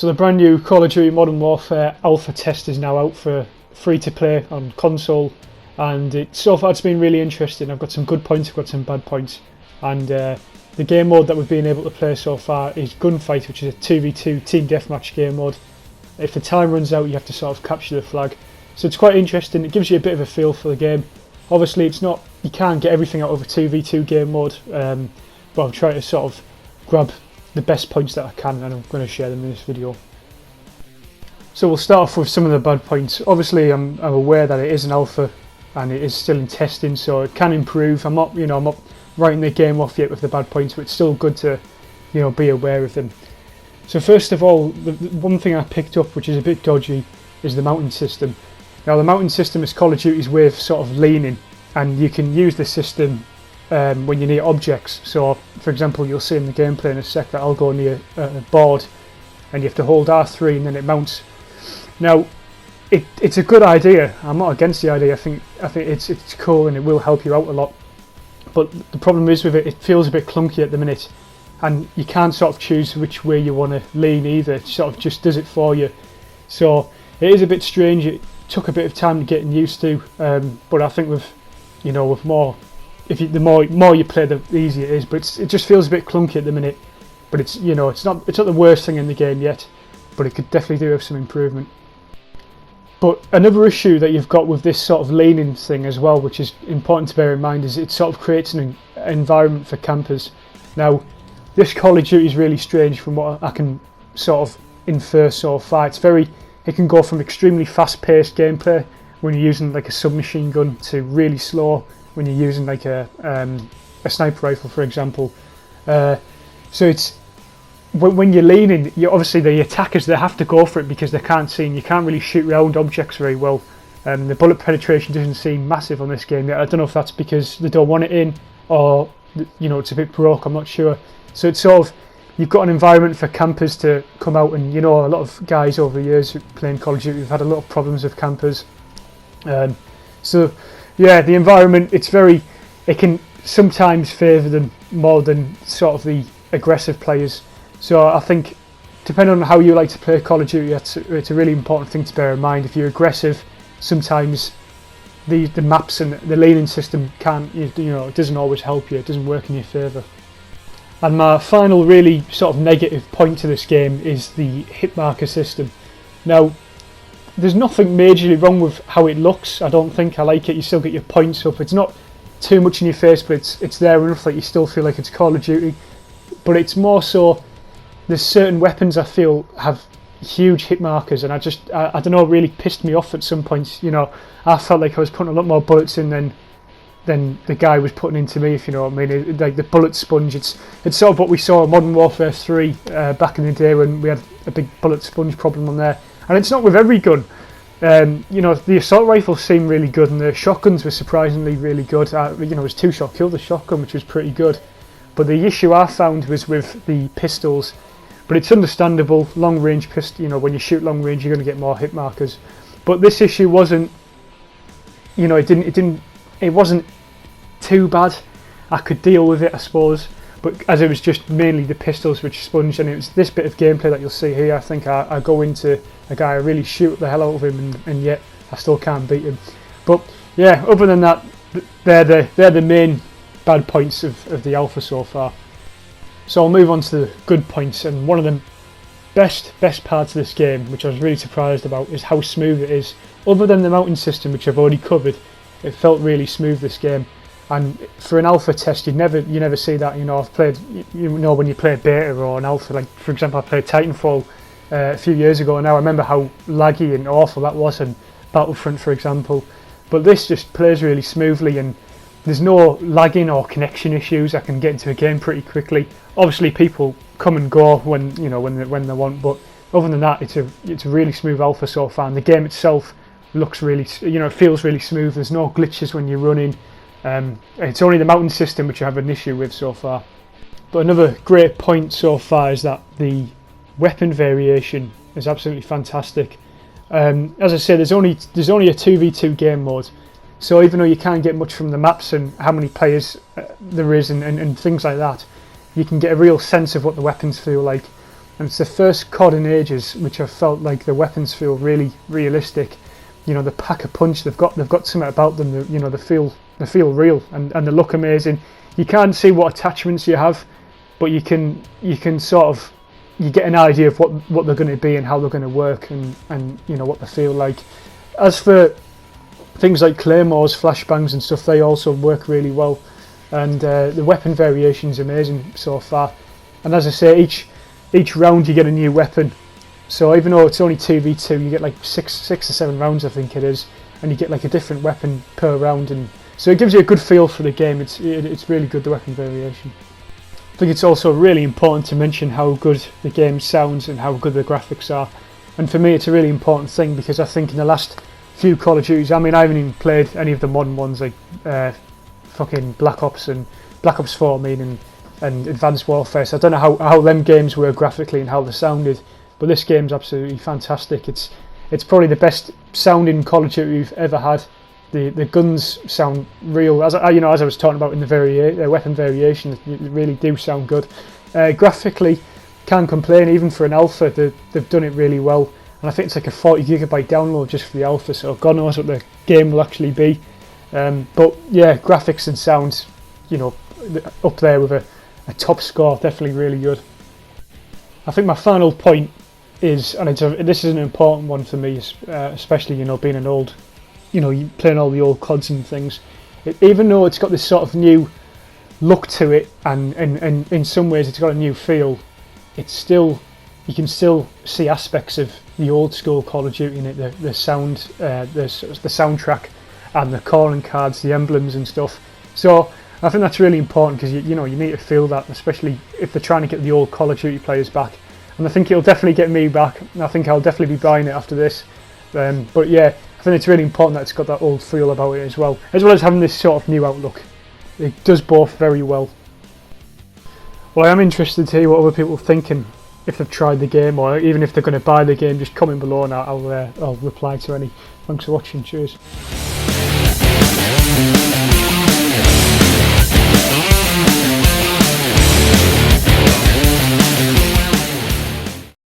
So the brand new Call of Duty Modern Warfare alpha test is now out for free to play on console, and so far it's been really interesting. I've got some good points, I've got some bad points, and the game mode that we've been able to play so far is Gunfight, which is a 2v2 team deathmatch game mode. If the time runs out, you have to sort of capture the flag. So it's quite interesting. It gives you a bit of a feel for the game. Obviously, you can't get everything out of a 2v2 game mode, but I'm trying to sort of grab the best points that I can, and I'm going to share them in this video. So we'll start off with some of the bad points. Obviously, I'm aware that it is an alpha and it is still in testing, so it can improve. I'm not writing the game off yet with the bad points, but it's still good to be aware of them. So first of all, the one thing I picked up, which is a bit dodgy, is the mounting system. Now the mounting system is Call of Duty's way of sort of leaning, and you can use the system when you're near objects. So for example, you'll see in the gameplay in a sec that I'll go near a board and you have to hold R3 and then it mounts. Now it's a good idea. I'm not against the idea. I think it's cool and it will help you out a lot. But the problem is with it, it feels a bit clunky at the minute, and you can't sort of choose which way you want to lean either. It sort of just does it for you. So it is a bit strange. It took a bit of time to get used to, but I think with more, the more you play, the easier it is. But it just feels a bit clunky at the minute. But it's not the worst thing in the game yet, but it could definitely do with some improvement. But another issue that you've got with this sort of leaning thing as well, which is important to bear in mind, is it sort of creates an environment for campers. Now, this Call of Duty is really strange from what I can sort of infer so far. It can go from extremely fast-paced gameplay when you're using like a submachine gun to really slow when you're using like a sniper rifle, for example. So it's when you're leaning, obviously the attackers, they have to go for it because they can't see, and you can't really shoot around objects very well. The bullet penetration doesn't seem massive on this game yet. I don't know if that's because they don't want it in, or it's a bit broke, I'm not sure. So it's sort of, you've got an environment for campers to come out, and a lot of guys over the years playing Call of Duty have had a lot of problems with campers. So yeah, the environment, it can sometimes favour them more than sort of the aggressive players. So I think, depending on how you like to play Call of Duty, it's a really important thing to bear in mind. If you're aggressive, sometimes the maps and the leaning system it doesn't always help you. It doesn't work in your favour. And my final really sort of negative point to this game is the hit marker system. Now, there's nothing majorly wrong with how it looks. I don't think. I like it. You still get your points up. It's not too much in your face, but it's there enough that you still feel like it's Call of Duty. But it's more so, there's certain weapons I feel have huge hit markers, and I don't know, it really pissed me off at some points. I felt like I was putting a lot more bullets in than the guy was putting into me, if you know what I mean. Like the bullet sponge, it's sort of what we saw in Modern Warfare 3 back in the day when we had a big bullet sponge problem on there. And it's not with every gun. The assault rifles seem really good, and the shotguns were surprisingly really good. It was 2-shot kill the shotgun, which was pretty good. But the issue I found was with the pistols. But it's understandable, long range pistol, when you shoot long range, you're going to get more hit markers. But this issue wasn't, it wasn't too bad. I could deal with it, I suppose. But as it was just mainly the pistols which sponged, and it was this bit of gameplay that you'll see here. I think I go into a guy, I really shoot the hell out of him, and yet I still can't beat him. But yeah, other than that, they're the main bad points of the alpha so far. So I'll move on to the good points, and one of the best parts of this game, which I was really surprised about, is how smooth it is. Other than the mounting system, which I've already covered, it felt really smooth, this game. And for an alpha test, you never see that. I've played, when you play a beta or an alpha, like for example, I played Titanfall a few years ago, and now I remember how laggy and awful that was in Battlefront, for example. But this just plays really smoothly, and there's no lagging or connection issues. I can get into a game pretty quickly. Obviously, people come and go when they want, but other than that, it's a really smooth alpha so far. And the game itself looks really, it feels really smooth. There's no glitches when you're running. It's only the mounting system which I have an issue with so far. But another great point so far is that the weapon variation is absolutely fantastic. As I said, there's only a 2v2 game mode. So even though you can't get much from the maps and how many players there is and things like that, you can get a real sense of what the weapons feel like. and it's the first COD in ages which I've felt like the weapons feel really realistic. You know, the pack a punch, they've got something about them that, you know, they feel real, and they look amazing. You can't see what attachments you have, but you can sort of, you get an idea of what they're going to be and how they're going to work, and you know what they feel like. As for things like claymores, flashbangs and stuff, they also work really well, and the weapon variation is amazing so far. And as I say, each round you get a new weapon, so even though it's only 2v2, you get like six or 7 rounds, I think it is, and you get like a different weapon per round, and so it gives you a good feel for the game. It's really good, the weapon variation. I think it's also really important to mention how good the game sounds and how good the graphics are, and for me it's a really important thing, because I think in the last few Call of Duties, I mean, I haven't even played any of the modern ones like fucking Black Ops 4, I mean, and Advanced Warfare, so I don't know how them games were graphically and how they sounded, but this game's absolutely fantastic. It's probably the best sounding Call of Duty we've ever had. The guns sound real, as I was talking about in the weapon variation, they really do sound good. Graphically, can't complain. Even for an alpha, they've done it really well, and I think it's like a 40 gigabyte download just for the alpha, so God knows what the game will actually be. But yeah, graphics and sound, you know, up there with a top score, definitely really good. I think my final point is, and this is an important one for me, especially, you know, being an old, you know, playing all the old CODs and things. Even though it's got this sort of new look to it, and in some ways it's got a new feel, it's still, you can still see aspects of the old school Call of Duty in it. The sound, the soundtrack, and the calling cards, the emblems and stuff. So I think that's really important, because you know, you need to feel that, especially if they're trying to get the old Call of Duty players back. And I think it'll definitely get me back, and I think I'll definitely be buying it after this. But yeah, I think it's really important that it's got that old feel about it as well as having this sort of new outlook. It does both very well. Well, I am interested to hear what other people are thinking, if they've tried the game, or even if they're going to buy the game. Just comment below and I'll reply to any. Thanks for watching, cheers.